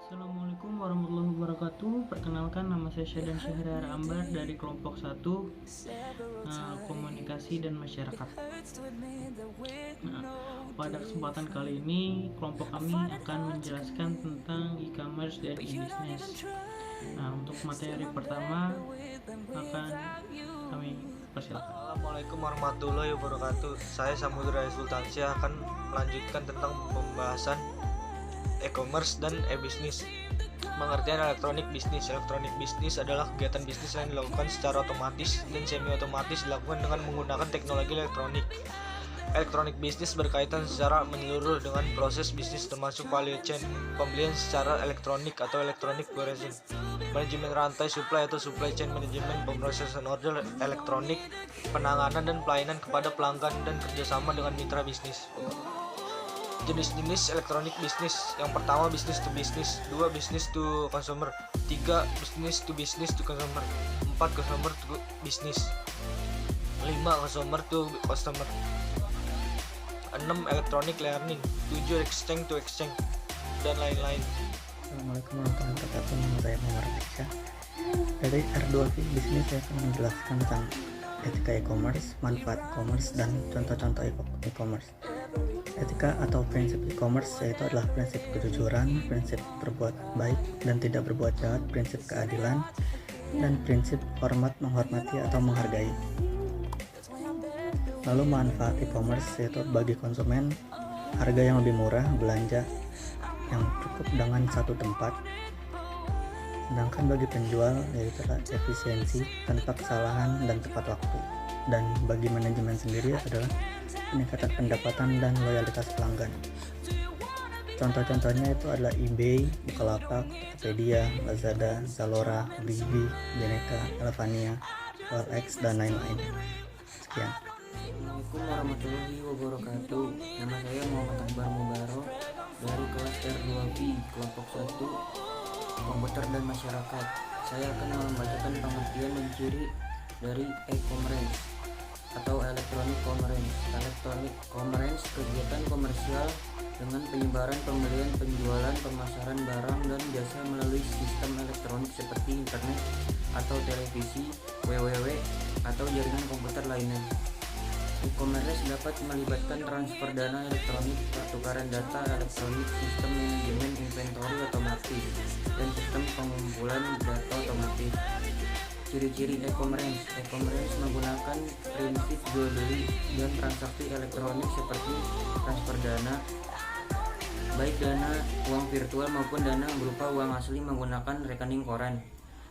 Assalamualaikum warahmatullahi wabarakatuh. Perkenalkan, nama saya Syadan Syahriar Ambar dari kelompok 1 Komunikasi dan Masyarakat. Pada kesempatan kali ini kelompok kami akan menjelaskan tentang e-commerce dan e-business. Untuk materi pertama akan kami persilakan. Assalamualaikum warahmatullahi wabarakatuh. Saya Samudra Sultansyah akan melanjutkan tentang pembahasan e-commerce dan e-business. Pengertian elektronik bisnis. Elektronik bisnis adalah kegiatan bisnis yang dilakukan secara otomatis dan semi-otomatis dilakukan dengan menggunakan teknologi elektronik. Elektronik bisnis berkaitan secara menyeluruh dengan proses bisnis termasuk value chain, pembelian secara elektronik atau electronic operation, manajemen rantai supply atau supply chain management, pemrosesan order elektronik, penanganan dan pelayanan kepada pelanggan, dan kerjasama dengan mitra bisnis. Jenis-jenis elektronik bisnis. Yang pertama, business to business. 2, business to consumer. 3, business to consumer. 4, consumer to business. 5, consumer to customer. 6, electronic learning. 7, exchange to exchange, dan lain-lain. Assalamualaikum warahmatullahi wabarakatuh. Nama saya Muhammad Fiksa. Dari R2V Bisnis saya akan menjelaskan tentang etika e-commerce, manfaat e-commerce, dan contoh-contoh e-commerce. Etika atau prinsip e-commerce yaitu adalah prinsip kejujuran, prinsip berbuat baik dan tidak berbuat jahat, prinsip keadilan, dan prinsip hormat, menghormati atau menghargai. Lalu manfaat e-commerce yaitu bagi konsumen harga yang lebih murah, belanja yang cukup dengan satu tempat. Sedangkan bagi penjual yaitu efisiensi tanpa kesalahan dan tepat waktu. Dan bagi manajemen sendiri adalah peningkatan pendapatan dan loyalitas pelanggan. Contoh-contohnya itu adalah eBay, Bukalapak, Tokopedia, Lazada, Zalora, Blibli, Beneka, Elevania, OLX, dan lain-lain. Sekian. Assalamualaikum warahmatullahi wabarakatuh. Nama saya Muhammad Akbar Mubaro dari kelas R2B kelompok 1 Komputer dan Masyarakat. Saya akan membacakan pengertian dan ciri dari e-commerce atau electronic commerce. Electronic commerce kegiatan komersial dengan penyebaran, pembelian, penjualan, pemasaran barang dan jasa melalui sistem elektronik seperti internet atau televisi, www, atau jaringan komputer lainnya. E-commerce dapat melibatkan transfer dana elektronik, pertukaran data elektronik, sistem manajemen inventory otomatis, dan sistem pengumpulan data otomatis. Ciri-ciri e-commerce. E-commerce menggunakan prinsip jual beli dan transaksi elektronik seperti transfer dana, baik dana uang virtual maupun dana berupa uang asli menggunakan rekening koran.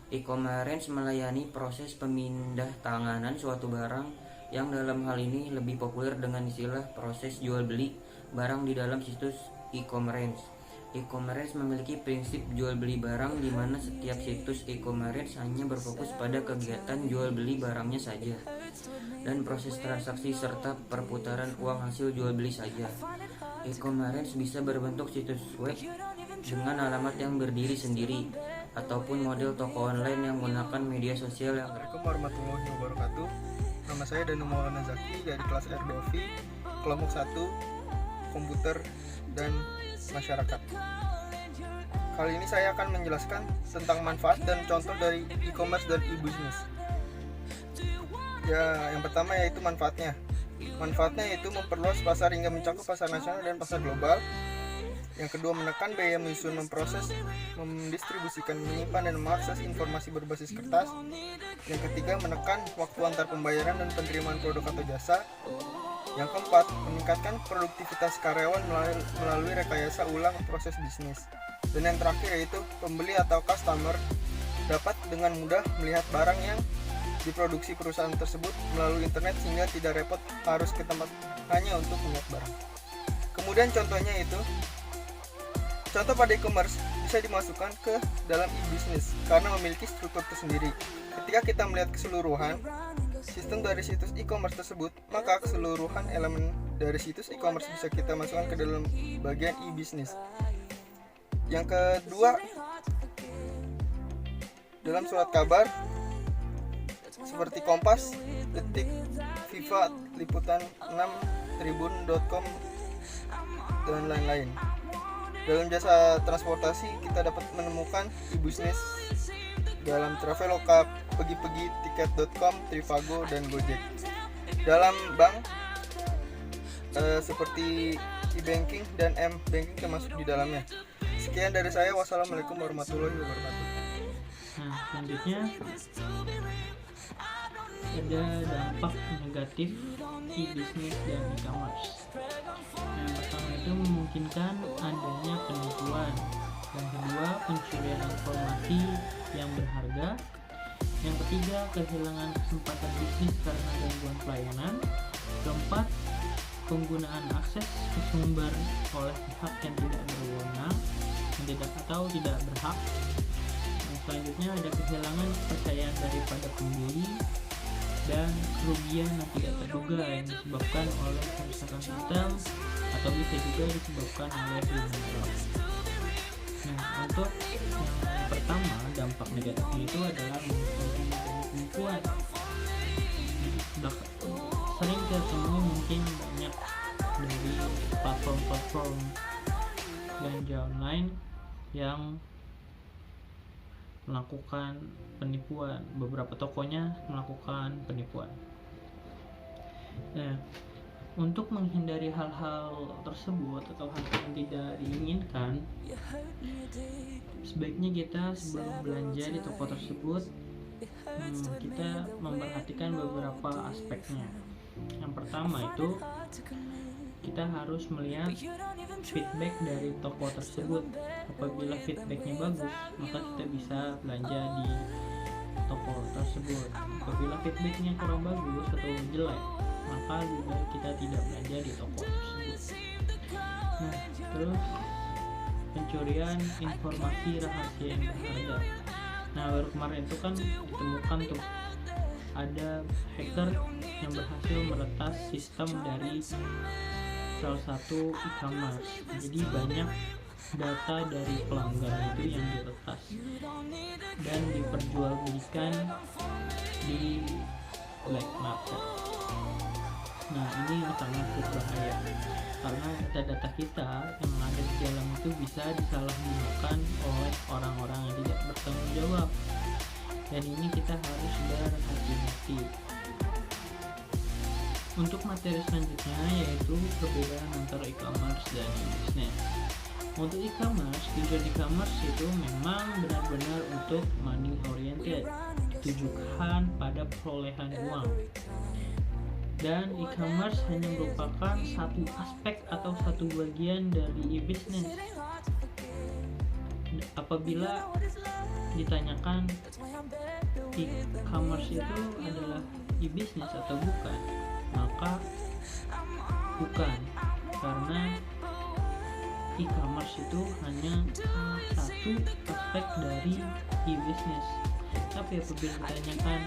E-commerce melayani proses pemindahtanganan suatu barang yang dalam hal ini lebih populer dengan istilah proses jual beli barang di dalam situs e-commerce. E-commerce memiliki prinsip jual beli barang di mana setiap situs e-commerce hanya berfokus pada kegiatan jual beli barangnya saja dan proses transaksi serta perputaran uang hasil jual beli saja. E-commerce bisa berbentuk situs web dengan alamat yang berdiri sendiri ataupun model toko online yang menggunakan media sosial yang Assalamualaikum warahmatullahi wabarakatuh. Nama saya Danu Maulana Zaki dari kelas R2V kelompok 1 Komputer dan Masyarakat. Kali ini saya akan menjelaskan tentang manfaat dan contoh dari e-commerce dan e-business. Ya, yang pertama yaitu manfaatnya. Manfaatnya yaitu memperluas pasar hingga mencakup pasar nasional dan pasar global. Yang kedua, menekan biaya menyusun, memproses, mendistribusikan, menyimpan, dan mengakses informasi berbasis kertas. Yang ketiga, menekan waktu antar pembayaran dan penerimaan produk atau jasa. Yang keempat, meningkatkan produktivitas karyawan melalui rekayasa ulang proses bisnis. Dan yang terakhir yaitu pembeli atau customer dapat dengan mudah melihat barang yang diproduksi perusahaan tersebut melalui internet sehingga tidak repot harus ke tempat hanya untuk melihat barang. Kemudian contohnya itu, contoh pada e-commerce bisa dimasukkan ke dalam e-business karena memiliki struktur tersendiri. Ketika kita melihat keseluruhan sistem dari situs e-commerce tersebut, maka keseluruhan elemen dari situs e-commerce bisa kita masukkan ke dalam bagian e-business. Yang kedua, dalam surat kabar seperti Kompas, Detik, Viva, Liputan 6, Tribun.com, dan lain-lain. Dalam jasa transportasi kita dapat menemukan e-business dalam Traveloka, Pergi-Pergi, Tiket.com, Trivago, dan Gojek. Dalam bank seperti e-banking dan m-banking termasuk di dalamnya. Sekian dari saya. Wassalamualaikum warahmatullahi wabarakatuh. Nah, selanjutnya ada dampak negatif e-business dan e-commerce. Yang pertama itu memungkinkan adanya penipuan. Yang kedua, pencurian informasi yang berharga. Yang ketiga, kehilangan kesempatan bisnis karena gangguan pelayanan. Keempat, penggunaan akses ke sumber oleh pihak yang tidak berwenang, yang tidak berhak. Yang selanjutnya ada kehilangan kepercayaan daripada pembeli dan kerugian yang tidak terduga yang disebabkan oleh kerusakan sistem atau bisa juga disebabkan oleh human error. Nah, untuk yang pertama, dampak negatifnya itu adalah penipuan. Sering ketemu mungkin banyak dari platform-platform belanja online yang melakukan penipuan. Beberapa tokonya melakukan penipuan. Nah, untuk menghindari hal-hal tersebut atau hal yang tidak diinginkan, sebaiknya kita sebelum belanja di toko tersebut kita memperhatikan beberapa aspeknya. Yang pertama itu kita harus melihat feedback dari toko tersebut. Apabila feedbacknya bagus, maka kita bisa belanja di toko tersebut. Apabila feedbacknya kurang bagus atau jelek, maka juga kita tidak belanja di toko tersebut. Nah, terus pencurian informasi rahasia yang berharga. Nah, baru kemarin itu kan ditemukan tuh ada hacker yang berhasil meretas sistem dari salah satu e-commerce. Jadi banyak data dari pelanggan itu yang diretas dan diperjualbelikan di black market. Nah, ini yang sangat berbahaya karena data-data kita yang ada di dalam itu bisa disalahgunakan oleh orang-orang yang tidak bertanggung jawab, dan ini kita harus berhati-hati. Untuk materi selanjutnya yaitu perbedaan antara e-commerce dan e-business. Untuk e-commerce, tujuan e-commerce itu memang benar-benar untuk money oriented, ditujukan pada perolehan uang. Dan e-commerce hanya merupakan satu aspek atau satu bagian dari e-business. Apabila ditanyakan e-commerce itu adalah e-business atau bukan, maka bukan, karena e-commerce itu hanya salah satu aspek dari e-business. Tapi apabila ditanyakan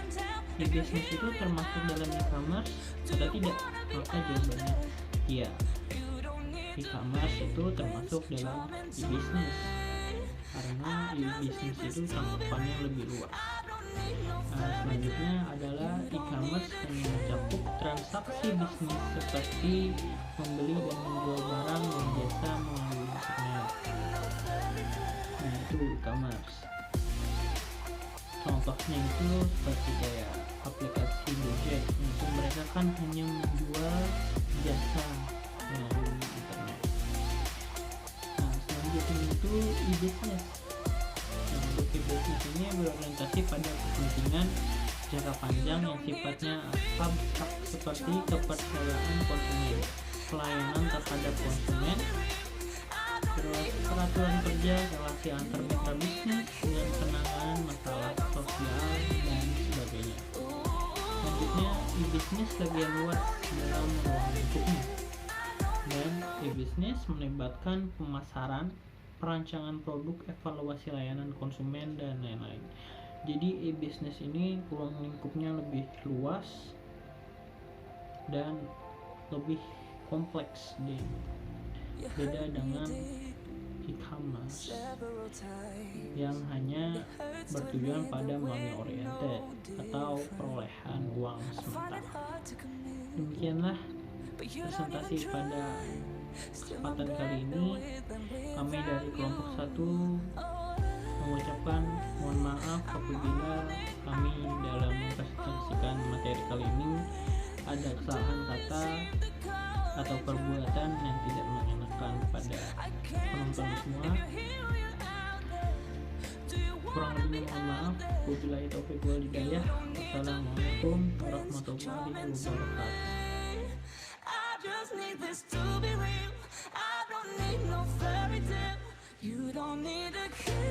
e-business itu termasuk dalam e-commerce atau tidak, maka jawabannya iya, e-commerce itu termasuk dalam e-business karena e-business itu cakupannya lebih luas. Nah, selanjutnya adalah e-commerce yang mencakup transaksi bisnis seperti membeli dan menjual barang dan jasa melalui internet. Nah, itu e-commerce. Contohnya itu seperti kayak aplikasi Gojek, itu mereka kan hanya menjual jasa melalui internet. Nah, selanjutnya itu e-business. Nah, untuk e-business ini berorientasi pada kepentingan jangka panjang yang sifatnya abstrak seperti kepercayaan konsumen, pelayanan terhadap konsumen, peraturan kerja, relasi antar mitra bisnis, dan penanganan masalah sosial dan sebagainya. Selanjutnya, e-business lebih luas dalam ruang lingkupnya, dan e-business melibatkan pemasaran, perancangan produk, evaluasi layanan konsumen, dan lain-lain. Jadi e-business ini ruang lingkupnya lebih luas dan lebih kompleks deh. Beda dengan e-commerce yang hanya bertujuan pada money oriented atau perolehan uang sementara. Demikianlah presentasi pada kesempatan kali ini kami dari kelompok 1 mengucapkan mohon maaf apabila kami dalam mempresentasikan materi kali ini ada kesalahan kata atau perbuatan yang tidak mengenakan pada penonton semua. Kurang lebihnya mohon maaf. Wabillahi taufiq wal hidayah. Wassalamualaikum warahmatullahi wabarakatuh. I just need this to be real. I don't need no fairy tale. You don't need a key.